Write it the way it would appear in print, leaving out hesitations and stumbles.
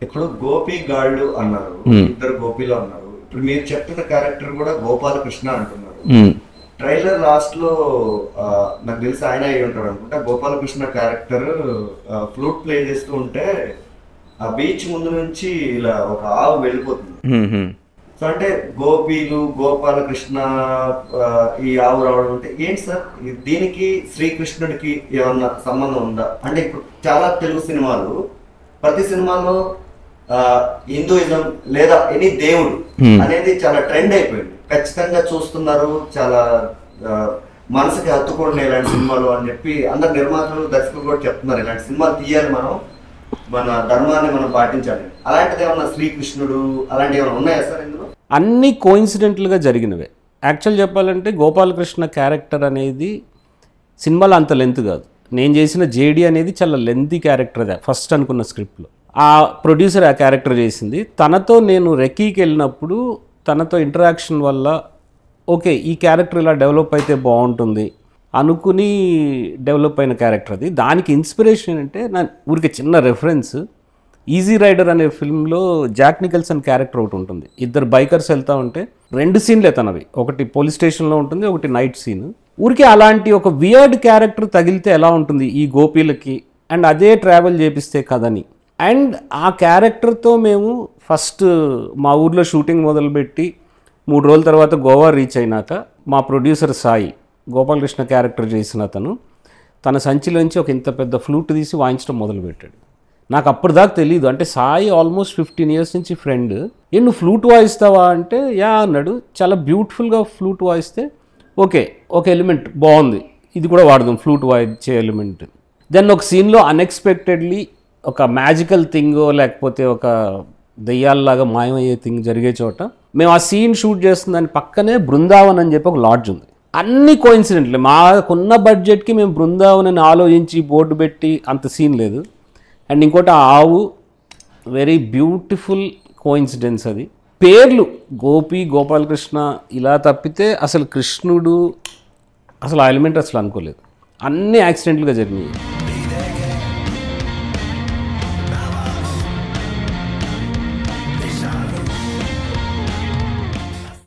ఇప్పుడు గోపి గాళ్ళు అన్నారు, ఇద్దరు గోపిలు అన్నారు. ఇప్పుడు మీరు చెప్తున్న క్యారెక్టర్ కూడా గోపాలకృష్ణ అంటున్నారు. ట్రైలర్ లాస్ట్ లో నాకు తెలిసి ఆయన అయి ఉంటాడు అనుకుంటా. గోపాలకృష్ణ క్యారెక్టర్ ఫ్లూట్ ప్లే చేస్తూ ఉంటే ఆ బీచ్ ముందు నుంచి ఇలా ఒక ఆవు వెళ్ళిపోతుంది. సో అంటే గోపీలు గోపాలకృష్ణ ఈ ఆవు రావడం అంటే ఏంటి సార్, దీనికి శ్రీకృష్ణుడికి ఏమన్నా సంబంధం ఉందా? అంటే ఇప్పుడు చాలా తెలుగు సినిమాలు ప్రతి సినిమాలో హిందూయిజం లేదా ఎనీ దేవుడు అనేది చాలా ట్రెండ్ అయిపోయింది. ఖచ్చితంగా చూస్తున్నారు, చాలా మనసుకి హత్తుకోండి ఇలాంటి సినిమాలు అని చెప్పి అందరు నిర్మాతలు దర్శకులు కూడా చెప్తున్నారు, ఇలాంటి సినిమాలు తీయాలి, మనం మన ధర్మాన్ని మనం పాటించాలి. అలాంటిది ఏమన్నా శ్రీకృష్ణుడు అలాంటివి ఏమైనా ఉన్నాయా సార్ ఇందులో? అన్నీ కోయిన్సిడెంటల్గా జరిగినవే. యాక్చువల్ చెప్పాలంటే గోపాలకృష్ణ క్యారెక్టర్ అనేది సినిమాలో అంత లెంత్ కాదు. నేను చేసిన జేడి అనేది చాలా లెంతీ క్యారెక్టర్, అదే ఫస్ట్ అనుకున్న స్క్రిప్ట్లో. ఆ ప్రొడ్యూసర్ ఆ క్యారెక్టర్ చేసింది. తనతో నేను రెక్కీకి వెళ్ళినప్పుడు తనతో ఇంటరాక్షన్ వల్ల ఓకే ఈ క్యారెక్టర్ ఇలా డెవలప్ అయితే బాగుంటుంది అనుకుని డెవలప్ అయిన క్యారెక్టర్ అది. దానికి ఇన్స్పిరేషన్ అంటే నా ఊరికి చిన్న రెఫరెన్స్, ఈజీ రైడర్ అనే ఫిల్మ్లో జాక్ నికల్సన్ క్యారెక్టర్ ఒకటి ఉంటుంది. ఇద్దరు బైకర్స్ వెళ్తూ ఉంటే 2 సీన్లే తనవి, ఒకటి పోలీస్ స్టేషన్లో ఉంటుంది, ఒకటి నైట్ సీన్. ఊరికి అలాంటి ఒక వియర్డ్ క్యారెక్టర్ తగిలితే ఎలా ఉంటుంది ఈ గోపీలకి, అండ్ అదే ట్రావెల్ చేపిస్తే కదని. అండ్ ఆ క్యారెక్టర్తో మేము ఫస్ట్ మా ఊర్లో షూటింగ్ మొదలుపెట్టి 3 రోజుల తర్వాత గోవా రీచ్ అయినాక మా ప్రొడ్యూసర్ సాయి, గోపాలకృష్ణ క్యారెక్టర్ చేసిన అతను, తన సంచిలోంచి ఒక ఇంత పెద్ద ఫ్లూట్ తీసి వాయించడం మొదలుపెట్టాడు. నాకు అప్పటిదాకా తెలియదు. అంటే సాయి ఆల్మోస్ట్ 15 ఇయర్స్ నుంచి ఫ్రెండ్. నువ్వు ఫ్లూట్ వాయిస్తావా అంటే యా అన్నాడు. చాలా బ్యూటిఫుల్గా ఫ్లూట్ వాయిస్తే ఓకే ఒక ఎలిమెంట్ బాగుంది, ఇది కూడా వాడదాం ఫ్లూట్ వాయించే ఎలిమెంట్. దెన్ ఒక సీన్లో అన్ఎక్స్పెక్టెడ్లీ ఒక మ్యాజికల్ థింగో లేకపోతే ఒక దెయ్యాల్లాగా మాయమయ్యే థింగ్ జరిగే చోట మేము ఆ సీన్ షూట్ చేస్తున్న దాని పక్కనే బృందావన్ అని చెప్పి ఒక లాడ్జ్ ఉంది. అన్ని కోయిన్సిడెంట్లే. మాకున్న బడ్జెట్కి మేము బృందావన్ అని ఆలోచించి బోర్డు పెట్టి అంత సీన్ లేదు. అండ్ ఇంకోటి ఆ ఆవు వెరీ బ్యూటిఫుల్ కోయిన్సిడెన్స్. అది పేర్లు గోపి గోపాలకృష్ణ ఇలా తప్పితే అసలు కృష్ణుడు అసలు ఆ ఎలిమెంట్ అసలు అనుకోలేదు. అన్నీ యాక్సిడెంట్లుగా జరిగినాయి.